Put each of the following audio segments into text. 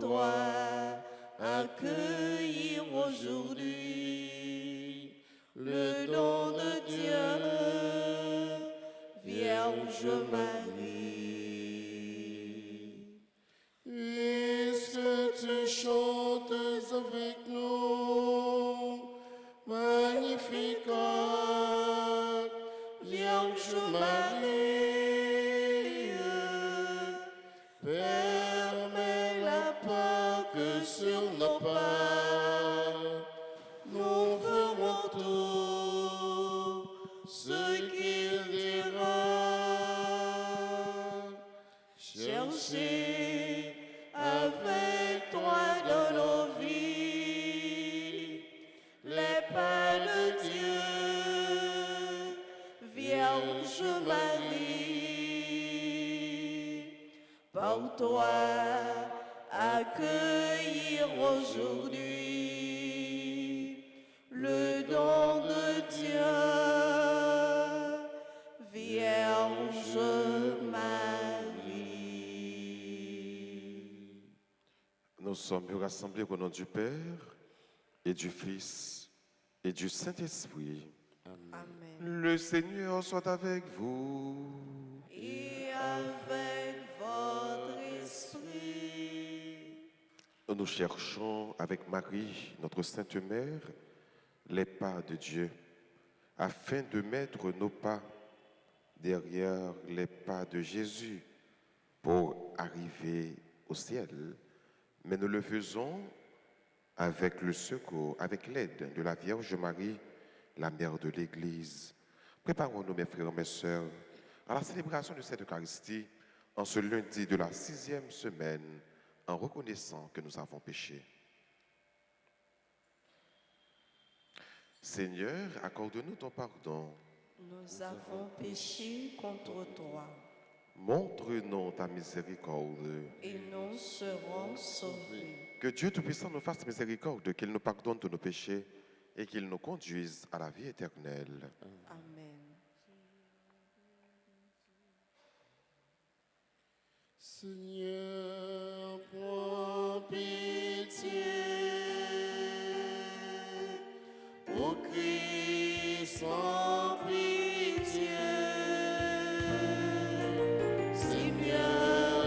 toi accueillir aujourd'hui le don de Dieu, Vierge Marie. Est-ce que tu chantes avec nous, Magnificat, Vierge Marie? Permets la Pâque sur nos pas, nous ferons tout ce qu'il dira. Chercher avec toi dans nos vies les pas de Dieu, Vierge Marie. Par toi accueillir aujourd'hui le don de Dieu, Vierge Marie. Nous sommes rassemblés au nom du Père et du Fils et du Saint-Esprit. Amen. Le Seigneur soit avec vous. Et avec votre esprit. Nous cherchons avec Marie, notre Sainte Mère, les pas de Dieu, afin de mettre nos pas derrière les pas de Jésus pour arriver au ciel. Mais nous le faisons avec le secours, avec l'aide de la Vierge Marie, la mère de l'Église. Préparons-nous, mes frères et mes sœurs, à la célébration de cette Eucharistie en ce lundi de la 6e semaine, en reconnaissant que nous avons péché. Seigneur, accorde-nous ton pardon. Nous avons péché contre toi Montre-nous ta miséricorde. et nous serons sauvés. Que Dieu Tout-Puissant nous fasse miséricorde, qu'il nous pardonne tous nos péchés et qu'il nous conduise à la vie éternelle. Amen. Seigneur, prends pitié. Ô Christ, prends pitié. Seigneur,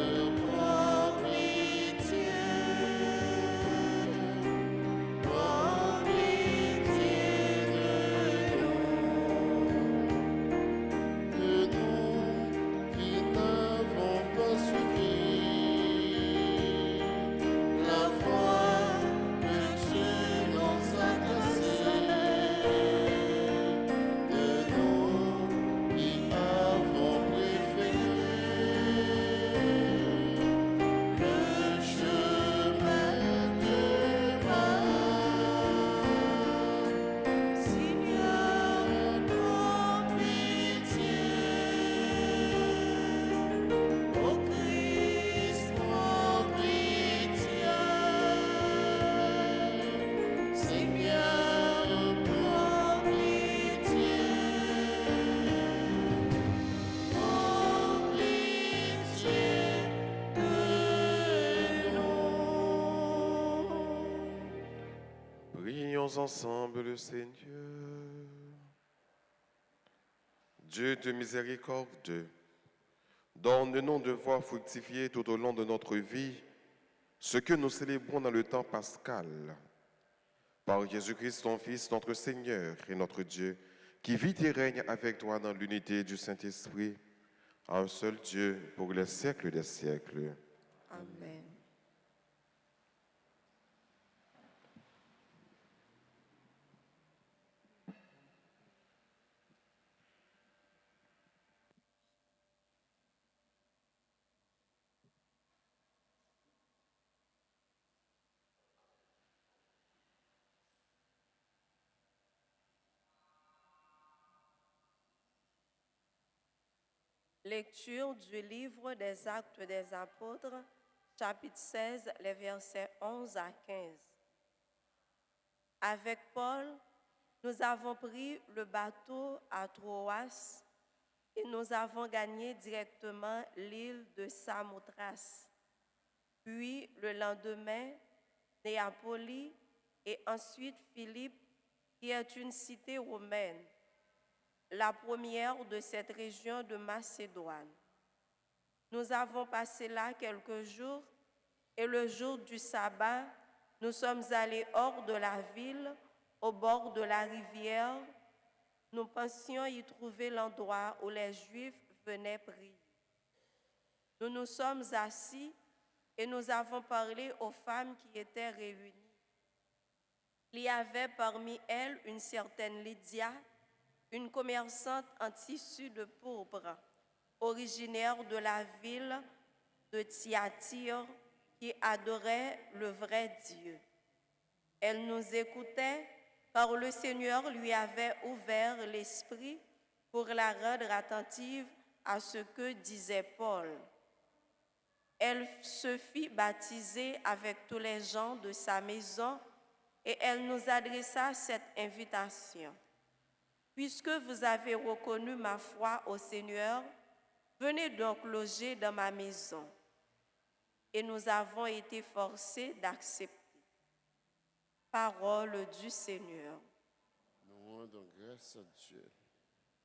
prends pitié. Prends pitié de nous qui n'avons pas suivi la voie que tu nous as tracée, de nous qui avons préféré le chemin de mal. Seigneur, prends pitié. Ô Christ, prends pitié. Seigneur, prends pitié. Prends pitié de nous. Prions ensemble le Seigneur. Dieu de miséricorde, donne-nous de voir fructifier tout au long de notre vie ce que nous célébrons dans le temps pascal. Par Jésus-Christ, ton Fils, notre Seigneur et notre Dieu, qui vit et règne avec toi dans l'unité du Saint-Esprit, un seul Dieu pour les siècles des siècles. Amen. Lecture du livre des Actes des Apôtres, chapitre 16, les versets 11 à 15. Avec Paul, nous avons pris le bateau à Troas et nous avons gagné directement l'île de Samothrace. Puis le lendemain, Néapolis et ensuite Philippe, qui est une cité romaine, la première de cette région de Macédoine. Nous avons passé là quelques jours et le jour du sabbat, nous sommes allés hors de la ville, au bord de la rivière. Nous pensions y trouver l'endroit où les Juifs venaient prier. Nous nous sommes assis et nous avons parlé aux femmes qui étaient réunies. Il y avait parmi elles une certaine Lydia, une commerçante en tissu de pourpre, originaire de la ville de Thyatire, qui adorait le vrai Dieu. Elle nous écoutait car le Seigneur lui avait ouvert l'esprit pour la rendre attentive à ce que disait Paul. Elle se fit baptiser avec tous les gens de sa maison et elle nous adressa cette invitation. Puisque vous avez reconnu ma foi au Seigneur, venez donc loger dans ma maison. Et nous avons été forcés d'accepter. Parole du Seigneur. Nous rendons grâce à Dieu.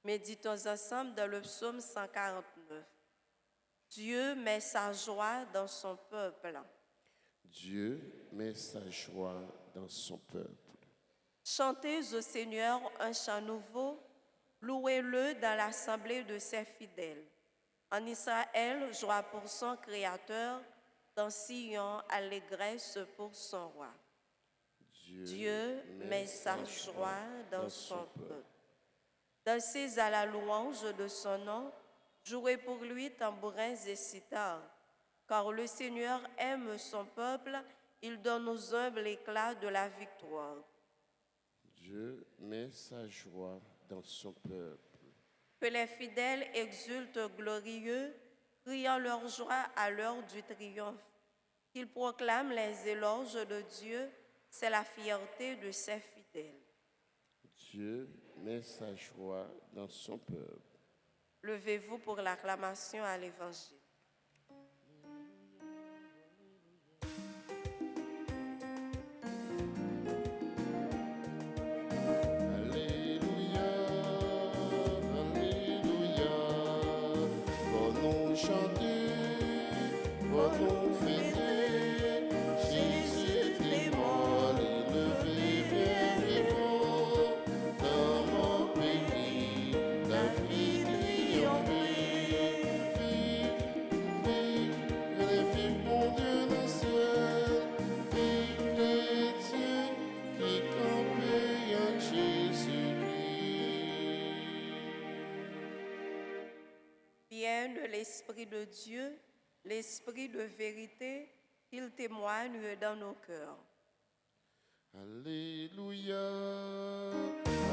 Méditons ensemble dans le psaume 149. Dieu met sa joie dans son peuple. Dieu met sa joie dans son peuple. Chantez au Seigneur un chant nouveau, louez-le dans l'assemblée de ses fidèles. En Israël, joie pour son Créateur, dans Sion, allégresse pour son roi. Dieu met sa joie dans son peuple. Dansez à la louange de son nom, jouez pour lui tambourins et cithars. Car le Seigneur aime son peuple, il donne aux humbles l'éclat de la victoire. Dieu met sa joie dans son peuple. Que les fidèles exultent glorieux, criant leur joie à l'heure du triomphe. Qu'ils proclament les éloges de Dieu, c'est la fierté de ses fidèles. Dieu met sa joie dans son peuple. Levez-vous pour l'acclamation à l'Évangile. Alléluia, Alléluia. Pour nous chanter, pour nous fêter, Jésus est mort, élevé, bien vivant. Dans mon pays, la vie triomphée. Vive, vive mon Dieu dans le ciel. Vive chrétien qui campait en Jésus-Christ. Vienne l'Esprit de Dieu, l'Esprit de vérité, qu'il témoigne dans nos cœurs. Alléluia,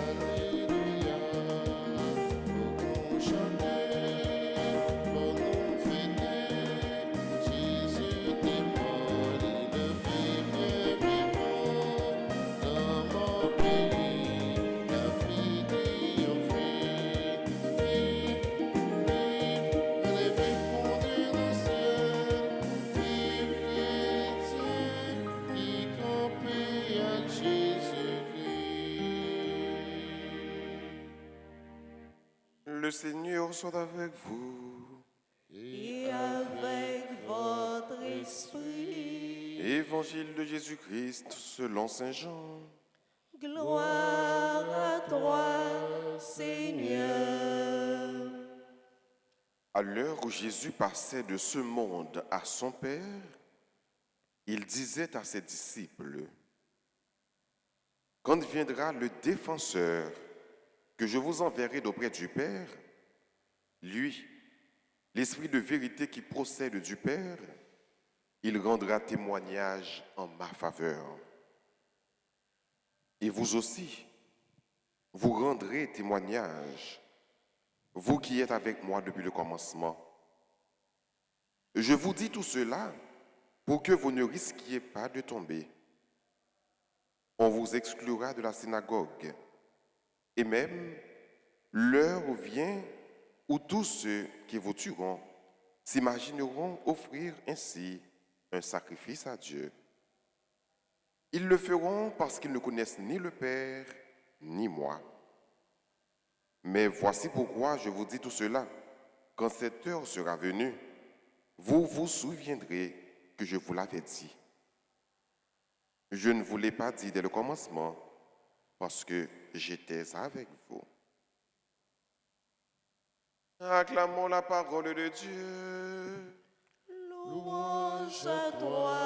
Alléluia. Pour nous chanter, pour nous fêter, Jésus est mort, élevé, bien vivant. Dans mon pays, la vie triomphée. Vive, élevé mon Dieu dans le ciel. Vive chrétien qui campait en Jésus-Christ. Le Seigneur soit avec vous. Et avec votre esprit, Évangile de Jésus-Christ selon Saint Jean. gloire à toi, Seigneur. À l'heure où Jésus passait de ce monde à son Père, il disait à ses disciples, « Quand viendra le défenseur que je vous enverrai d'auprès du Père, lui, l'Esprit de vérité qui procède du Père, il rendra témoignage en ma faveur. Et vous aussi, vous rendrez témoignage, vous qui êtes avec moi depuis le commencement. Je vous dis tout cela pour que vous ne risquiez pas de tomber. On vous exclura de la synagogue. Et même, l'heure vient où tous ceux qui vous tueront s'imagineront offrir ainsi un sacrifice à Dieu. Ils le feront parce qu'ils ne connaissent ni le Père, ni moi. Mais voici pourquoi je vous dis tout cela. Quand cette heure sera venue, vous vous souviendrez que je vous l'avais dit. Je ne vous l'ai pas dit dès le commencement parce que j'étais avec vous. Acclamons la parole de Dieu. Louange à toi,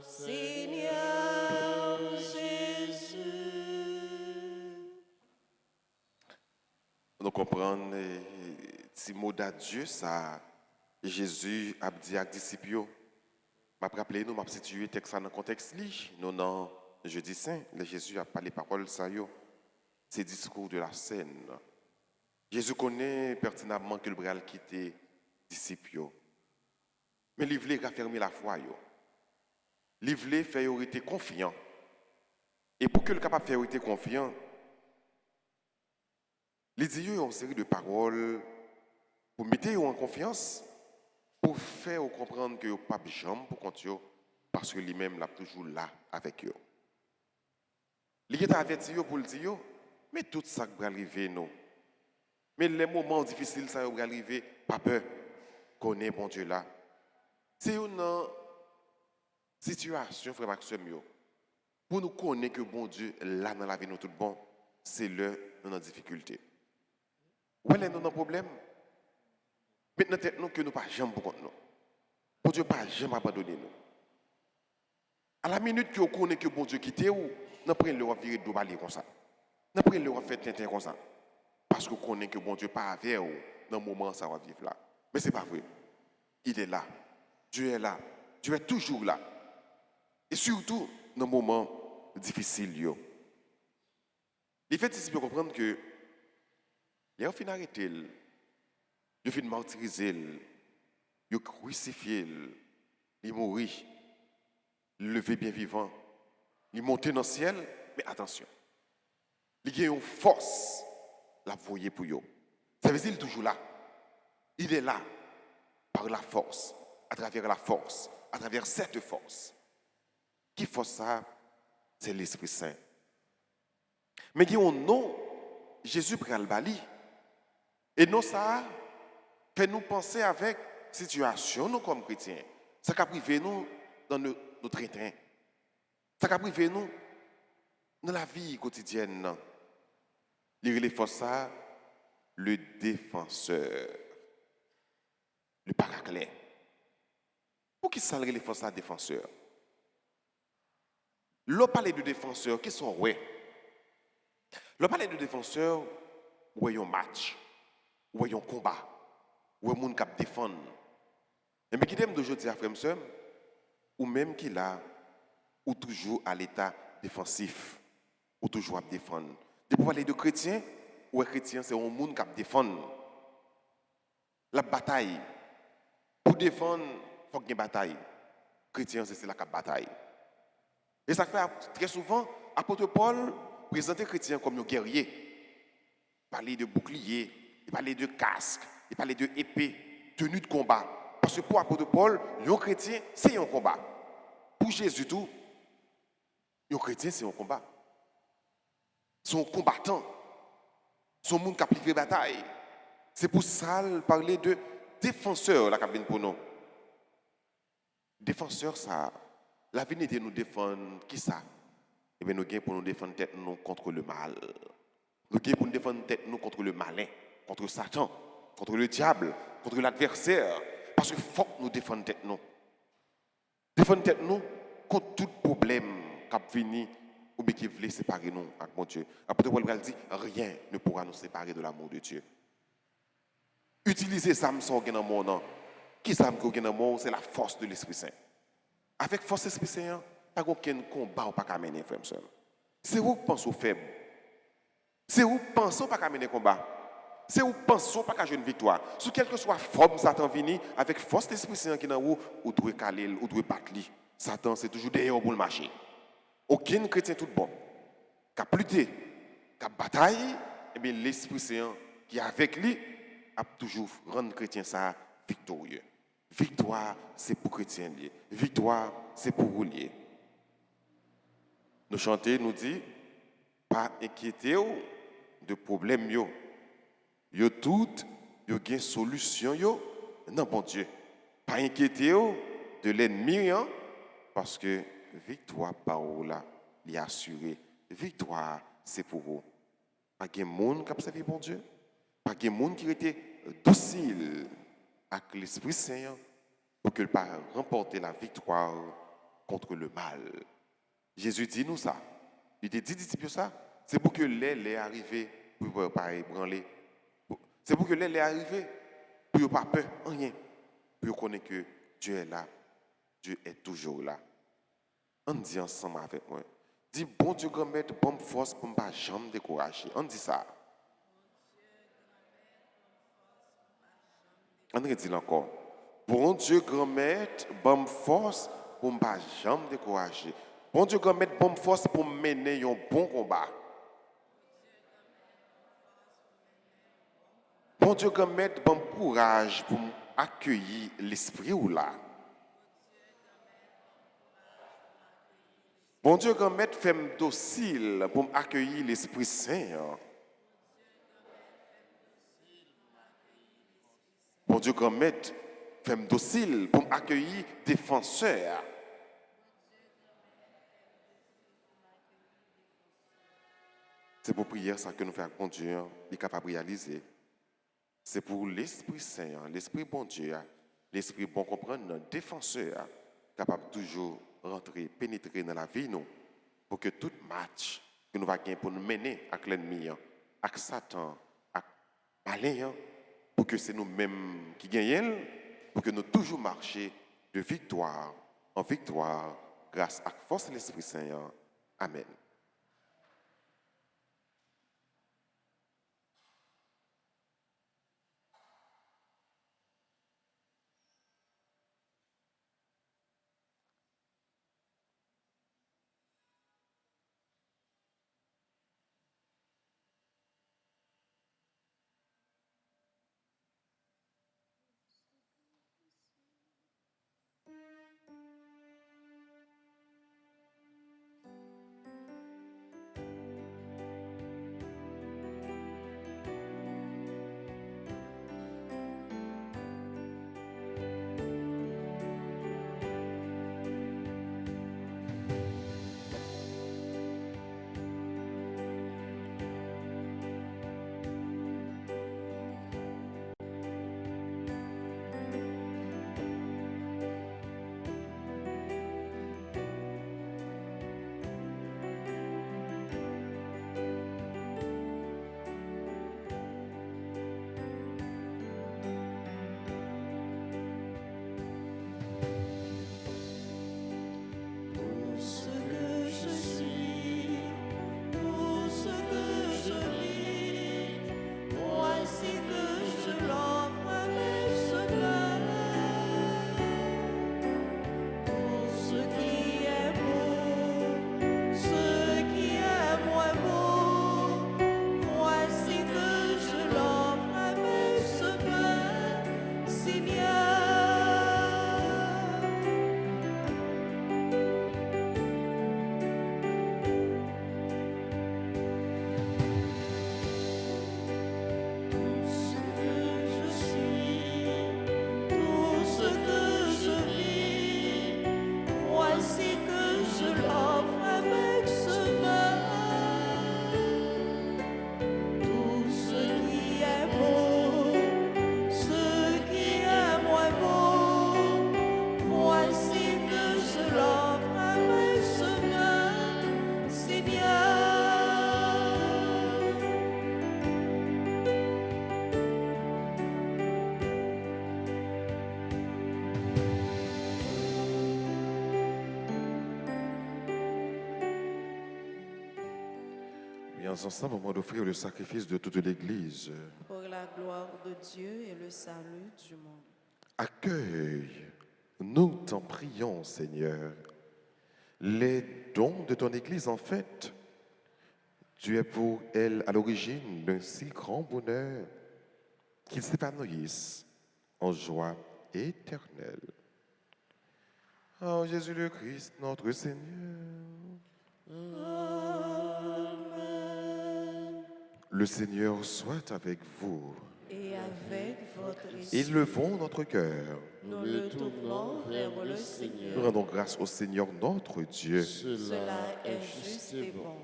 Seigneur Jésus. Nous comprenons ces mots d'adieu, ça, Jésus a dit à disciples. Je vais rappeler, nous, je vais situer le texte dans le contexte. Nous, dans Jeudi Saint, Jésus a parlé paroles, ça, c'est discours de la scène. Jésus connaît pertinemment que le bral quitter les disciples. Mais il voulait raffermir la foi. Il voulait faire été confiant. Et pour que le capable de faire été confiant, il dit une série de paroles pour mettre en confiance, pour faire comprendre que pas de jambe pour continuer, parce que lui-même là toujours là avec eux. Il est averti pour le dire, mais tout ça va arriver nous. Mais les moments difficiles ça va arriver, pas peur, connaît bon Dieu là. C'est une situation, frère Maxime, pour nous connaître que bon Dieu là dans la vie nous tout bon, c'est là nous avons difficulté. Où est notre problème? Maintenant, nous que nous pas jamais pour nous. Bon Dieu pas jamais abandonné nous. À la minute que vous connaissez que bon Dieu quitte vous, nous prenons le virer de balai comme ça. Nous prenons le faire tintin comme ça. Parce que vous connaissez que bon Dieu pas avec vous dans le moment où ça va vivre là. Mais ce n'est pas vrai. Il est là. Dieu est là. Dieu est toujours là. Et surtout dans le moment difficile. Il fait ici comprendre que il a fin arrêté, il a fin martyrisé, il a crucifié, il est mort, il est levé bien vivant, il est monté dans le ciel, mais attention, il y a une force, la voyer pour eux. Ça veut dire qu'il est toujours là. Il est là par la force, à travers la force, à travers cette force. Qui force ça? C'est l'Esprit Saint. Mais il y a un nom, Jésus pral bali. Et non ça fait nous penser avec situation nous comme chrétiens. Ça a privé nous dans notre train. Ça a privé nous dans la vie quotidienne. Il faut ça le défenseur, le paraclet. Pour qui ça il faut ça défenseur? L'on parle de défenseur qui sont ouais. L'on parle de défenseur où il y a un match. Ou un combat, ou un monde qui défend. Mais qui t'aime d'aujourd'hui à frère ou même qui là, ou toujours à l'état défensif, ou toujours à défendre. De pour parler de chrétiens, ou un chrétien, c'est un monde qui défend. La bataille, pour défendre, il faut qu'il y ait une bataille. Chrétien, c'est la bataille. Et ça fait très souvent, apôtre Paul présente les chrétiens comme un guerrier. Parler de bouclier. Il parlait de casque, il parlait de épée, tenue de combat. Parce que pour l'apôtre Paul, les chrétiens, c'est un combat. Pour Jésus, tout, les chrétiens, c'est un combat. Sont combattants. Sont monde qui a plié bataille. C'est pour ça qu'il parlait de défenseur, la cabine pour nous. Défenseur, ça, la vie de nous défendre, qui ça? Eh bien, nous gagnons pour nous défendre tête nous contre le mal. Nous gagnons pour nous défendre tête nous contre le malin. Contre Satan, contre le diable, contre l'adversaire. Parce qu'il faut que nous défendions tête nous. Défendre tête nous contre tout problème qui vient ou qui veut séparer nous avec mon Dieu. Après, Paul dit, rien ne pourra nous séparer de l'amour de Dieu. Utiliser ça, dans le monde. Qui ça dans le monde? C'est la force de l'Esprit Saint. Avec force de l'Esprit Saint, pas aucun combat ou pas qu'à mener, frère. C'est où pense aux faibles. C'est où pense pas qu'à mener combat. C'est où pensons pas qu'à jouer une victoire. Sous quelle que soit forme Satan vini, avec force d'Esprit Saint qui est dans vous, ou doit caler, ou doit battre. Satan, c'est toujours derrière pour le marché. Aucun chrétien tout bon. Qui a lutté, qui a bataille, et bien l'Esprit Saint qui est avec lui, a toujours rendu chrétien ça victorieux. Victoire, c'est pour chrétiens liés. Victoire, c'est pour vous liés. Nous chantons, nous dit, pas inquiétez-vous de problème yo. Yo tout, yo gen solution yo. Non, bon Dieu. Pas inquiétez-vous de l'ennemi, hein, parce que victoire parole là, il est assuré. Victoire, c'est pour vous. Pas de monde qui a servi bon Dieu. Pas de monde qui était docile avec l'Esprit Saint pour qu'il puisse remporter la victoire contre le mal. Jésus dit nous ça. Il te dit disciples ça. C'est pour que les arrivé pour ne pas ébranler. C'est pour que les arrivé pour ne pas peur, rien. Pour connaître que Dieu est là. Dieu est toujours là. On dit ensemble avec moi. Dis bon Dieu grand-mère, bonne force pour ne pas jamais décourager. On dit ça. On dit encore. Bon Dieu grand-mère, bonne force pour ne pas jamais décourager. Bon Dieu grand-mère, bonne force pour mener un bon combat. Bon Dieu grand-mère, bon courage pour accueillir l'esprit ou là. Bon Dieu grand-mère, fais-moi docile pour accueillir l'Esprit Saint. Bon Dieu grand-mère, fais-moi docile pour accueillir défenseur. C'est pour prière ça que nous faisons bon Dieu, il est capable de réaliser. C'est pour l'Esprit Saint, l'Esprit bon Dieu, l'Esprit bon comprendre, notre défenseur, capable toujours rentrer, pénétrer dans la vie nous, pour que tout match que nous va gagner pour nous mener avec l'ennemi, avec Satan, avec malin, pour que c'est nous-mêmes qui gagnons, pour que nous toujours marcher de victoire en victoire grâce à la force de l'Esprit Saint. Amen. Ensemble, au moment d'offrir le sacrifice de toute l'Église. Pour la gloire de Dieu et le salut du monde. Accueille, nous t'en prions, Seigneur, les dons de ton Église. En fait, tu es pour elle à l'origine d'un si grand bonheur qu'ils s'épanouissent en joie éternelle. En Jésus le Christ, notre Seigneur. Le Seigneur soit avec vous. Et avec votre esprit, Élevons notre cœur. nous le tournons vers le Seigneur. Rendons grâce au Seigneur notre Dieu. Cela est juste et bon.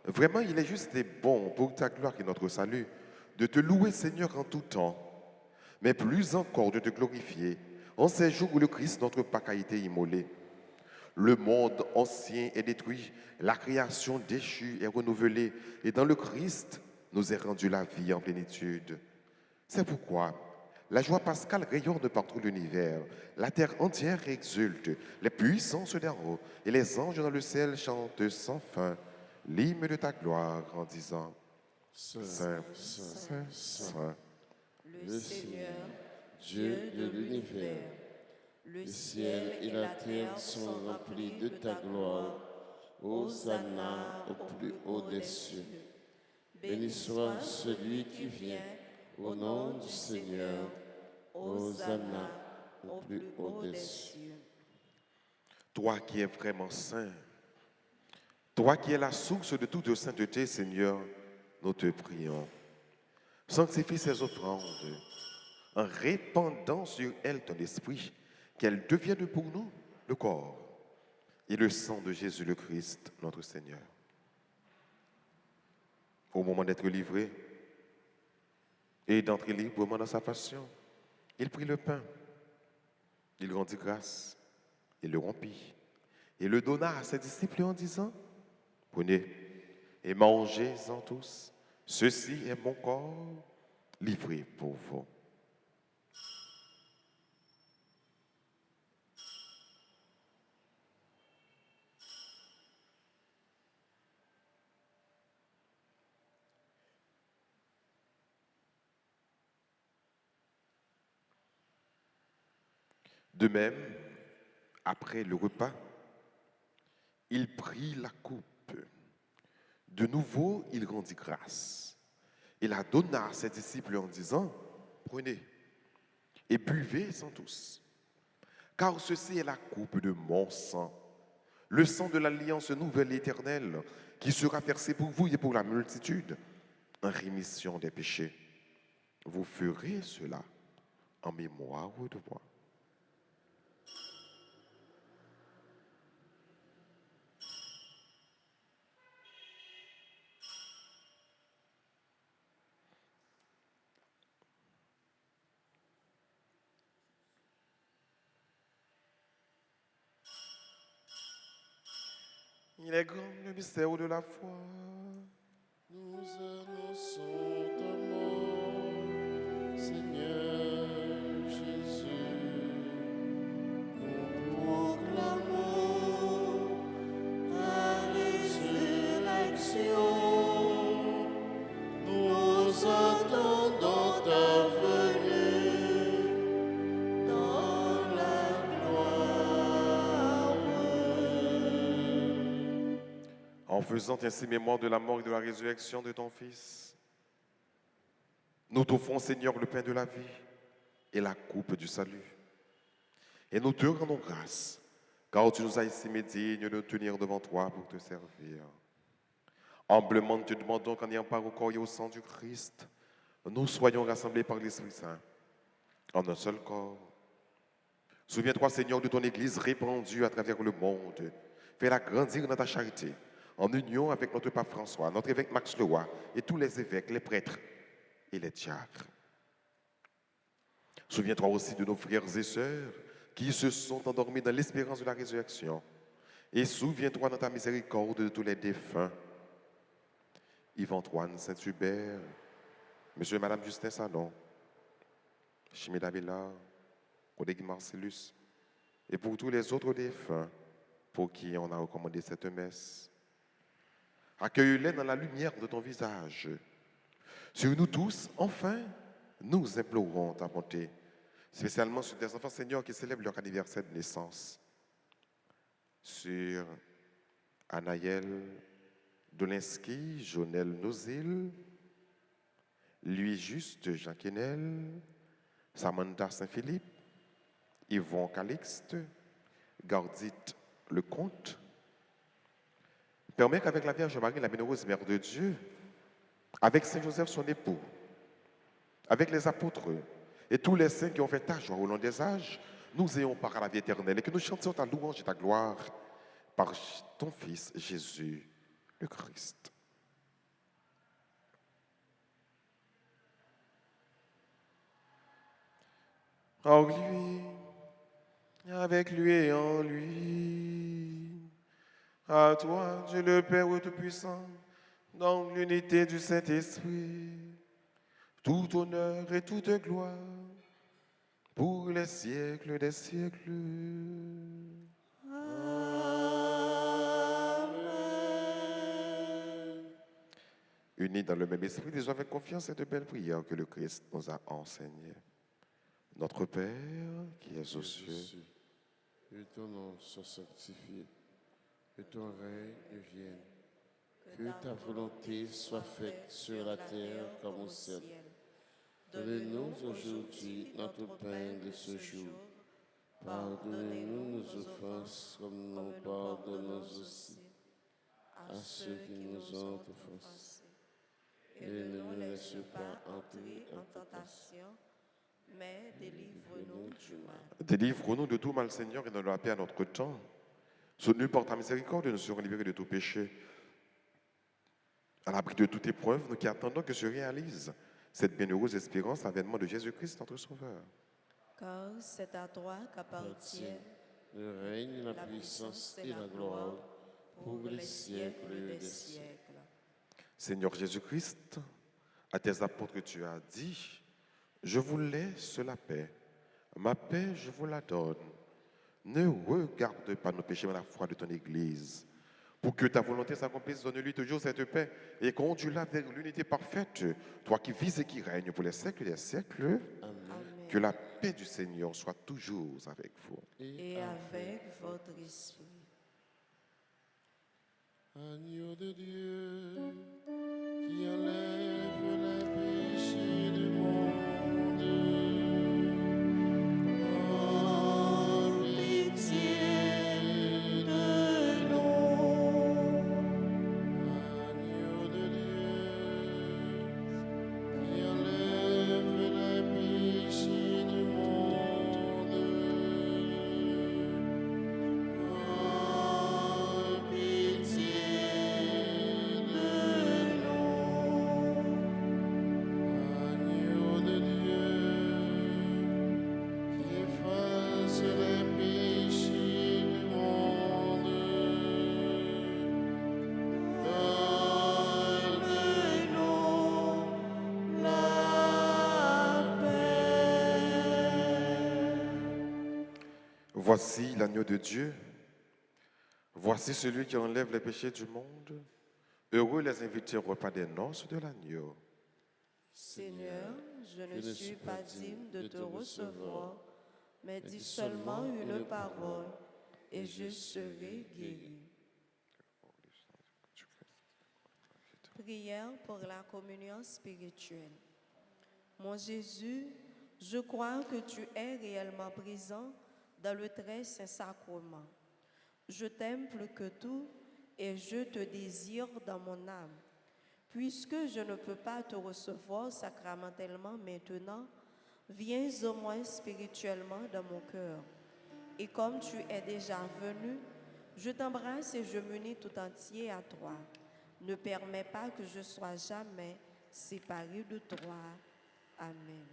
Vraiment, il est juste et bon pour ta gloire et notre salut de te louer, Seigneur, en tout temps, mais plus encore de te glorifier en ces jours où le Christ, notre Pâque, a été immolé. Le monde ancien est détruit, la création déchue est renouvelée, et dans le Christ nous est rendue la vie en plénitude. C'est pourquoi la joie pascale rayonne par tout l'univers, la terre entière exulte, les puissants se déroulent, et les anges dans le ciel chantent sans fin l'hymne de ta gloire en disant Saint, Saint, Saint, Saint, Saint. Le Seigneur, Dieu de l'univers, le le ciel et la terre sont remplis de ta gloire. Hosanna au plus haut des cieux. Béni soit celui qui vient au nom du Seigneur. Hosanna au plus haut des cieux. Toi qui es vraiment saint, toi qui es la source de toute sainteté, Seigneur, nous te prions. Sanctifie ces offrandes en répandant sur elles ton esprit, qu'elles deviennent pour nous le corps et le sang de Jésus le Christ, notre Seigneur. Au moment d'être livré et d'entrer librement dans sa passion, il prit le pain, il rendit grâce, il le rompit et le donna à ses disciples en disant, prenez et mangez-en tous, ceci est mon corps livré pour vous. De même, après le repas, il prit la coupe. De nouveau, il rendit grâce. Il la donna à ses disciples en disant, prenez et buvez-en tous, car ceci est la coupe de mon sang, le sang de l'alliance nouvelle et éternelle, qui sera versé pour vous et pour la multitude, en rémission des péchés. Vous ferez cela en mémoire de moi. Il est grand le mystère de la foi. Nous annonçons ta mort, Seigneur Jésus. Nous proclamons ta résurrection. Nous attendons ta venue dans la gloire. En faisant ainsi mémoire de la mort et de la résurrection de ton Fils, nous t'offrons, Seigneur, le pain de la vie et la coupe du salut. Et nous te rendons grâce, car tu nous as estimés dignes de nous tenir devant toi pour te servir. Humblement, nous te demandons qu'en ayant part au corps et au sang du Christ, nous soyons rassemblés par l'Esprit Saint en un seul corps. Souviens-toi, Seigneur, de ton Église répandue à travers le monde. Fais-la grandir dans ta charité, en union avec notre pape François, notre évêque Max Leroy et tous les évêques, les prêtres et les diacres. Souviens-toi aussi de nos frères et sœurs qui se sont endormis dans l'espérance de la résurrection. Et souviens-toi dans ta miséricorde de tous les défunts. Yves-Antoine Saint-Hubert, Monsieur et Madame Justin Salon, Chimé Bella, Rodrigue Marcellus, et pour tous les autres défunts pour qui on a recommandé cette messe. Accueille-les dans la lumière de ton visage. Sur nous tous, enfin, nous implorons ta bonté, spécialement sur des enfants, Seigneur, qui célèbrent leur anniversaire de naissance. Sur Anaël Dolinski, Jonel Nozil, Louis Juste Jean Quesnel, Samantha Saint-Philippe, Yvon Calixte, Gardite Lecomte. Permets qu'avec la Vierge Marie, la bienheureuse Mère de Dieu, avec Saint Joseph son époux, avec les apôtres et tous les saints qui ont fait ta joie au long des âges, nous ayons part à la vie éternelle et que nous chantions ta louange et ta gloire par ton Fils Jésus le Christ. En lui, avec lui et en lui, à toi, Dieu le Père Tout-Puissant, dans l'unité du Saint-Esprit, tout honneur et toute gloire pour les siècles des siècles. Amen. Unis dans le même esprit, disons avec confiance cette belle prière que le Christ nous a enseignée. Notre Père qui es aux cieux, Que ton nom soit sanctifié, que ton règne vienne, que ta volonté soit faite sur la terre comme au ciel. Donne-nous aujourd'hui notre pain de ce jour. Pardonnez-nous nos offenses comme nous pardonnons aussi à ceux qui nous ont offensés. Et ne nous laisse pas entrer en tentation, mais délivre-nous du mal. délivre-nous de tout mal, Seigneur, et donne la paix à notre temps. Soutenu par ta miséricorde, nous serons libérés de tout péché. À l'abri de toute épreuve, nous qui attendons que se réalise cette bienheureuse espérance, l'avènement de Jésus-Christ, notre Sauveur. Car c'est à toi qu'appartiennent Le règne, la puissance et la gloire pour les siècles des siècles. Seigneur Jésus-Christ, à tes apôtres tu as dit, je vous laisse la paix, ma paix je vous la donne. Ne regarde pas nos péchés mais la foi de ton Église. Pour que ta volonté s'accomplisse, donne-lui toujours cette paix et conduis-la vers l'unité parfaite, toi qui vis et qui règnes pour les siècles des siècles. Amen. Amen. Que la paix du Seigneur soit toujours avec vous. Et avec votre esprit. Agneau de Dieu, qui enlève les péchés du monde, aie pitié de nous. Agneau de Dieu, qui enlève les péchés du monde, aie pitié de nous. Agneau de Dieu, qui efface les péchés du monde, donne-nous la paix. Voici l'agneau de Dieu. Voici celui qui enlève les péchés du monde. Heureux les invités au repas des noces de l'agneau. Seigneur, je ne suis pas digne de te recevoir, mais dis seulement une parole et je serai guéri. Prière pour la communion spirituelle. Mon Jésus, je crois que tu es réellement présent dans le très saint sacrement. Je t'aime plus que tout et je te désire dans mon âme. Puisque je ne peux pas te recevoir sacramentellement maintenant, viens au moins spirituellement dans mon cœur. Et comme tu es déjà venu, je t'embrasse et je m'unis tout entier à toi. Ne permets pas que je sois jamais séparé de toi. Amen.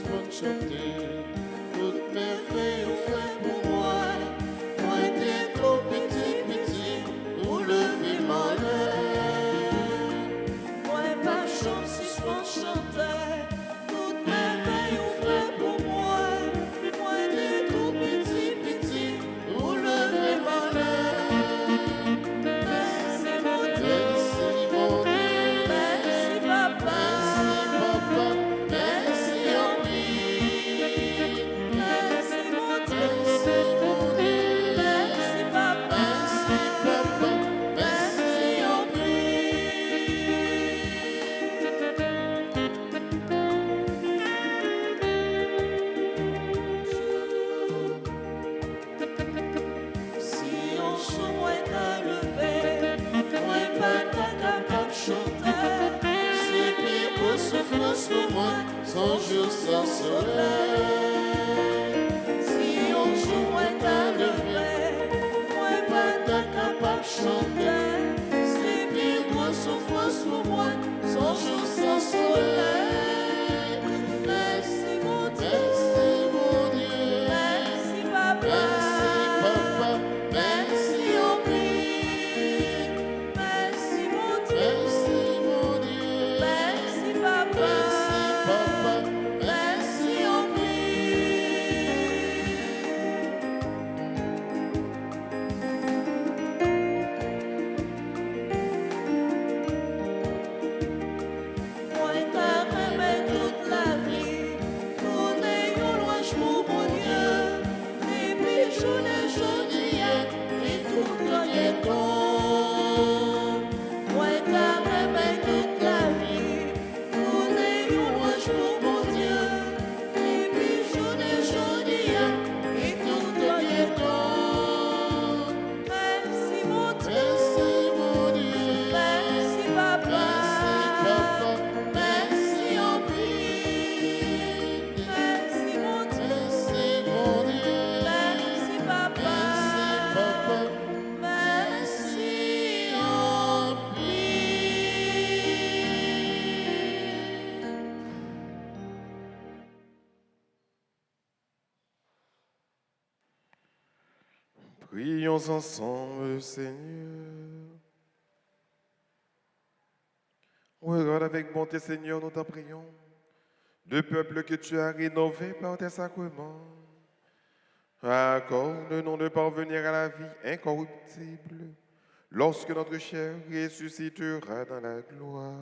suspends chanter. Toutes merveilles ont fait pour moi. Moi, t'es trop petit, petit, pour lever ma l'air. Moi, pas chante, suspend chanter. Toutes merveilles ont fait pour moi. Moi, t'es trop petit, petit, Pour lever ma l'air. merci mon Dieu. Merci mon Dieu. Merci papa. Merci papa. Merci Henri. Merci mon Dieu. Merci mon Dieu. Merci papa. Merci papa. Merci Henri. Si on chante, moi t'as levé, moi pas t'as capable chanter. C'est pire que souffrance pour moi, sans jour, sans soleil. Si on joue, moi t'as levé, moi pas t'as capable chanter. C'est pire que souffrance pour moi, sans jour, sans soleil. Merci mon Dieu, Merci mon Dieu. merci papa. Merci papa. Merci au merci mon Dieu, Merci mon Dieu. merci papa, Merci papa. merci au moi t'as remis toute la vie, tourner au loin pour mon Dieu, et puis je l'ai joli et tout le temps. Moi t'as remis toute la vie, tourner au loin pour mon Dieu, et puis je l'ai joli et tout le temps. Merci mon Dieu, Merci mon Dieu. merci papa. Merci papa. Merci en merci mon Dieu, Merci mon Dieu. merci papa, Merci papa. merci en Prions ensemble, le Seigneur. Regarde avec bonté, Seigneur, nous t'en prions. Le peuple que tu as rénové par tes sacrements. Accorde-nous de parvenir à la vie incorruptible lorsque notre chair ressuscitera dans la gloire.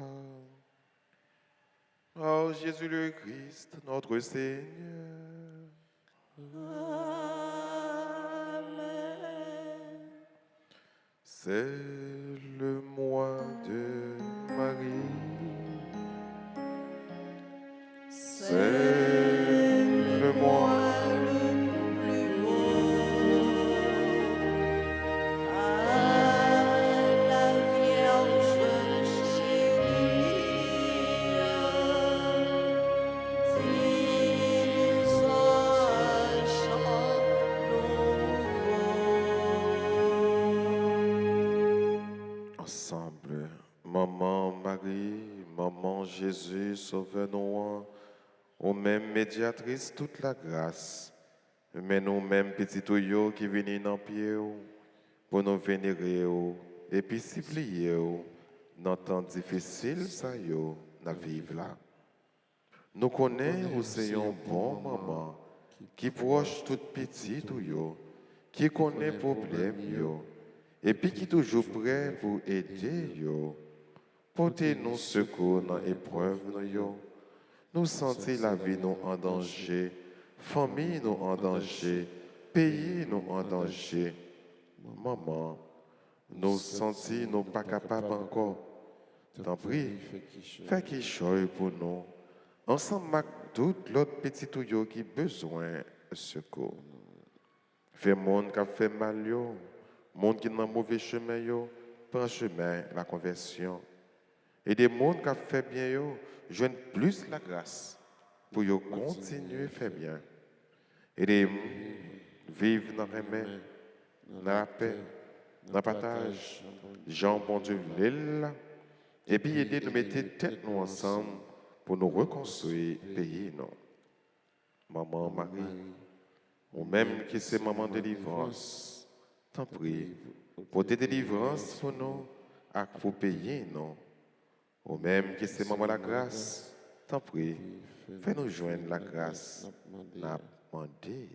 Par Jésus le Christ, notre Seigneur. Amen. C'est le mois de Marie. C'est le mois le plus beau. À la Vierge chérie, disons un chant nouveau. ensemble. Maman Marie, Maman Jésus, sauve-nous. Au même médiatrice toute la grâce. Mais nous même petits tuyaux qui viennent dans pied pour nous vénérer et puis supplier dans temps difficile ça yo na vivre là. Nous connaissons c'est un bon maman qui proche tout petit tuyau, qui connaît problème yo et puis qui toujours prêt pour aider yo. Portez nous secours dans épreuve yo. Nous sentir la vie nous en danger, famille nous en danger, pays nous en danger. Maman, nous sentir nous pas capables encore. T'en prie, fais qu'il choisit pour nous. Ensemble avec tout l'autre petit tuyau qui a besoin de secours. Fais monde qui a fait mal yo, monde qui est dans mauvais chemin yo, prend chemin la conversion. Et des mondes qui a fait bien yo, joignent plus la grâce pour yo continuer à faire bien. Et des vivre dans la main, dans la paix, dans le partage, Jean bon Dieu l'île, et puis aider nous mettre tête nous ensemble pour nous reconstruire le pays. Non. Maman Marie, ou même qui c'est maman délivrance, t'en prie, pour tes délivrances pour nous, à pour payer, non. Ou même qui c'est maman la grâce, t'en prie, fais-nous joindre la grâce, n'a demandé.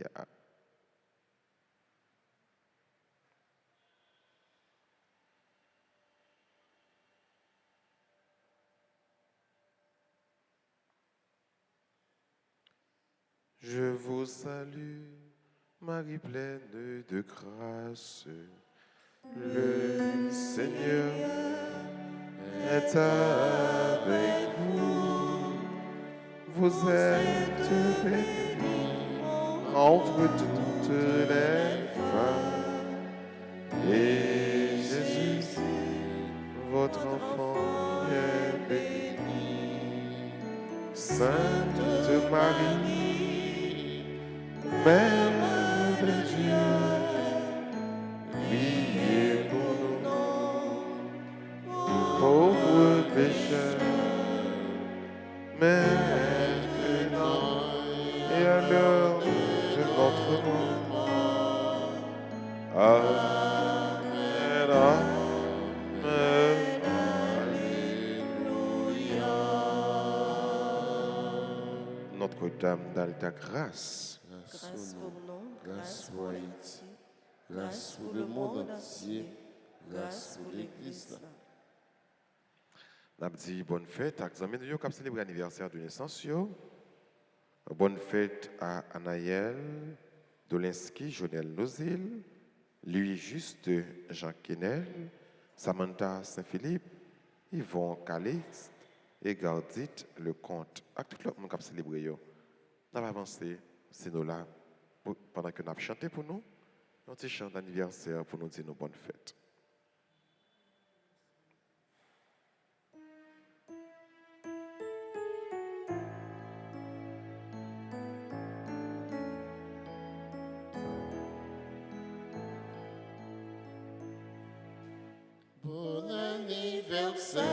Je vous salue, Marie pleine de grâce. Le Seigneur est avec vous. Vous êtes bénie entre toutes les femmes. Et Jésus, votre enfant, est béni. Sainte Marie, Mère de Dieu, priez pour nous, pauvres pécheurs, maintenant et à l'heure de notre mort. Amen. Amen. Notre-Dame d'Alta Grâce, Grâce pour nous, grâce pour Haïti, grâce pour le monde entier, grâce pour l'Église. nous avons dit bonne fête à Xamen qui a célébré l'anniversaire de naissance. Bonne fête à Anaël Dolinski, Jonel Nozil, Louis Juste, Jean Kenel, Samantha Saint-Philippe, Yvon Calixte et Gardit le Comte. À tout le monde qui a célébré. Nous avons avancé, c'est nous là, pendant que nous avons chanté pour nous, un petit chant d'anniversaire pour nous dire nos bonnes fêtes. Bon anniversaire,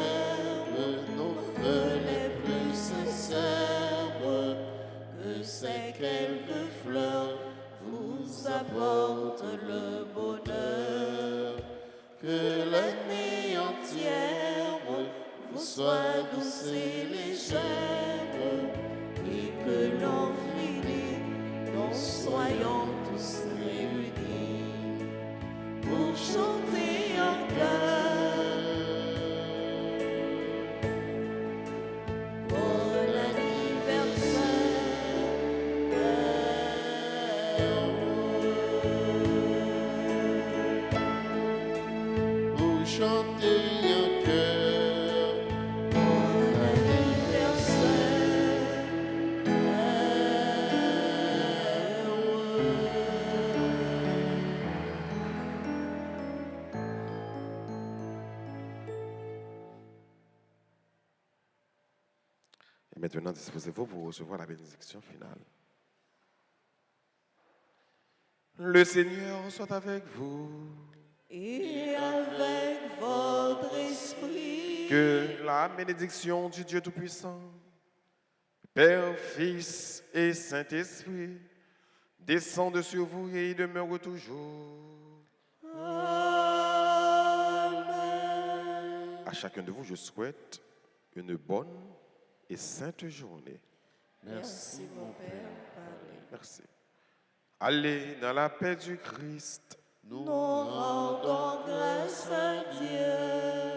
nos vœux les plus sincères, que ces quelques fleurs vous apportent le bonheur, que l'année entière vous soit douce et légère, et que l'an fini, nous soyons tous réunis pour chanter en chœur. Bon anniversaire, pour chanter en chœur. Bon anniversaire, Et maintenant, disposez-vous pour recevoir la bénédiction finale. Le Seigneur soit avec vous. et avec votre esprit. Que la bénédiction du Dieu Tout-Puissant, Père, Fils et Saint-Esprit, descende sur vous et y demeure toujours. Amen. À chacun de vous, je souhaite une bonne et sainte journée. Merci mon Père. Parlez. Merci. Allez dans la paix du Christ. Nous rendons grâce à Dieu.